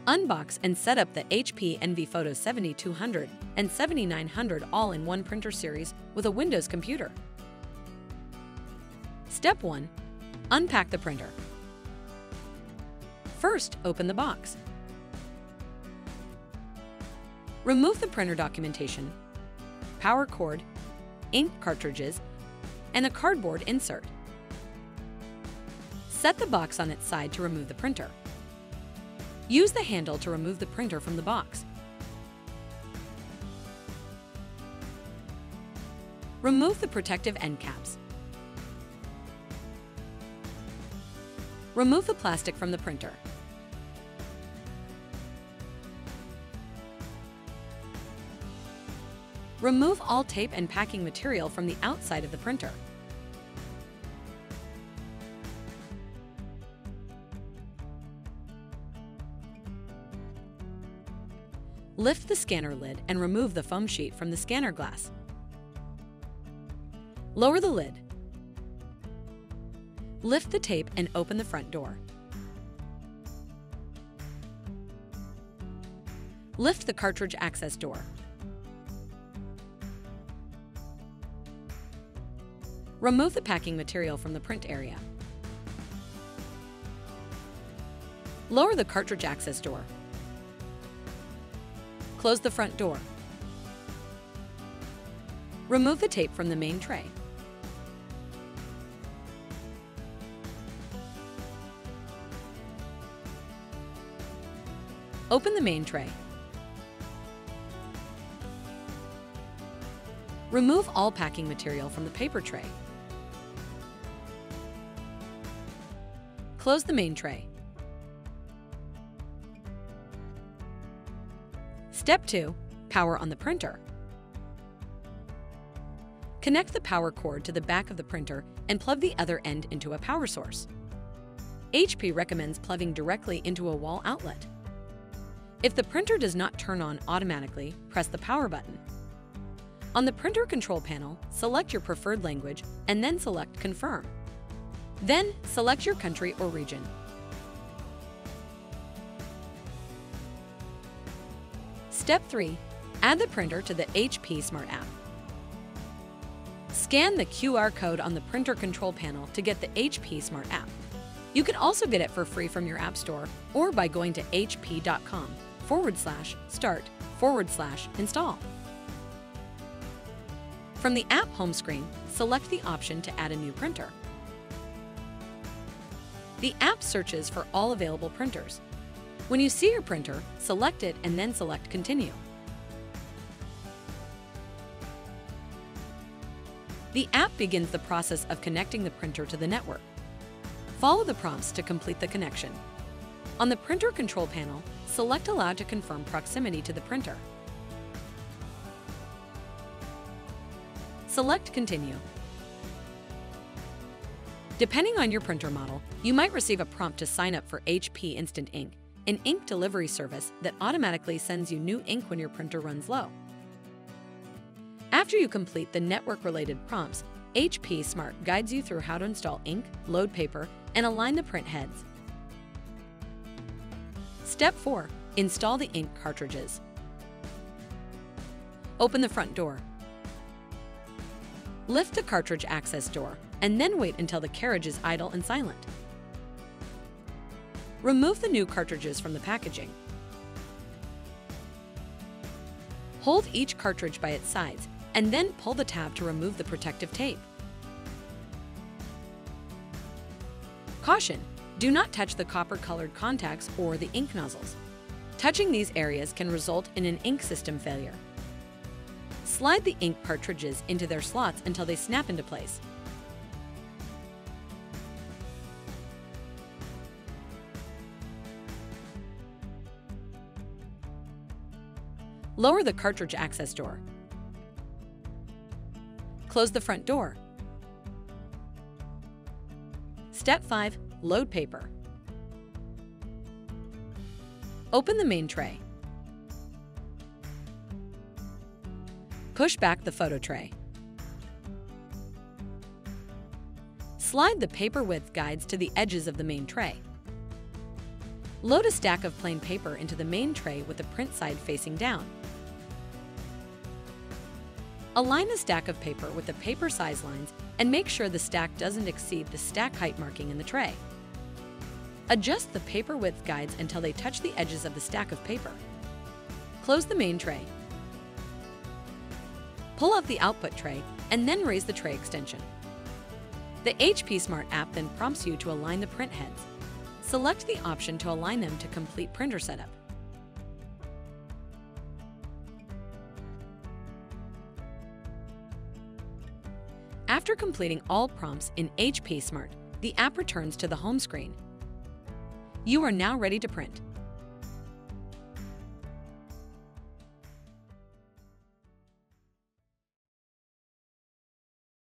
Unbox and set up the HP Envy Photo 7200 and 7900 all-in-one printer series with a Windows computer. Step 1. Unpack the printer. First, open the box. Remove the printer documentation, power cord, ink cartridges, and a cardboard insert. Set the box on its side to remove the printer. Use the handle to remove the printer from the box. Remove the protective end caps. Remove the plastic from the printer. Remove all tape and packing material from the outside of the printer. Lift the scanner lid and remove the foam sheet from the scanner glass. Lower the lid. Lift the tape and open the front door. Lift the cartridge access door. Remove the packing material from the print area. Lower the cartridge access door. Close the front door. Remove the tape from the main tray. Open the main tray. Remove all packing material from the paper tray. Close the main tray. Step 2. Power on the printer. Connect the power cord to the back of the printer and plug the other end into a power source. HP recommends plugging directly into a wall outlet. If the printer does not turn on automatically, press the power button. On the printer control panel, select your preferred language and then select Confirm. Then, select your country or region. Step 3. Add the printer to the HP Smart app. Scan the QR code on the printer control panel to get the HP Smart app. You can also get it for free from your app store or by going to hp.com/start/install. From the app home screen, select the option to add a new printer. The app searches for all available printers. When you see your printer, select it and then select Continue. The app begins the process of connecting the printer to the network. Follow the prompts to complete the connection. On the printer control panel, select Allow to confirm proximity to the printer. Select Continue. Depending on your printer model, you might receive a prompt to sign up for HP Instant Ink, an ink delivery service that automatically sends you new ink when your printer runs low. After you complete the network-related prompts, HP Smart guides you through how to install ink, load paper, and align the print heads. Step 4. Install the ink cartridges. Open the front door. Lift the cartridge access door, and then wait until the carriage is idle and silent. Remove the new cartridges from the packaging. Hold each cartridge by its sides, and then pull the tab to remove the protective tape. Caution! Do not touch the copper-colored contacts or the ink nozzles. Touching these areas can result in an ink system failure. Slide the ink cartridges into their slots until they snap into place. Lower the cartridge access door. Close the front door. Step 5. Load paper. Open the main tray. Push back the photo tray. Slide the paper width guides to the edges of the main tray. Load a stack of plain paper into the main tray with the print side facing down. Align the stack of paper with the paper size lines and make sure the stack doesn't exceed the stack height marking in the tray. Adjust the paper width guides until they touch the edges of the stack of paper. Close the main tray. Pull out the output tray and then raise the tray extension. The HP Smart app then prompts you to align the print heads. Select the option to align them to complete printer setup. After completing all prompts in HP Smart, the app returns to the home screen. You are now ready to print.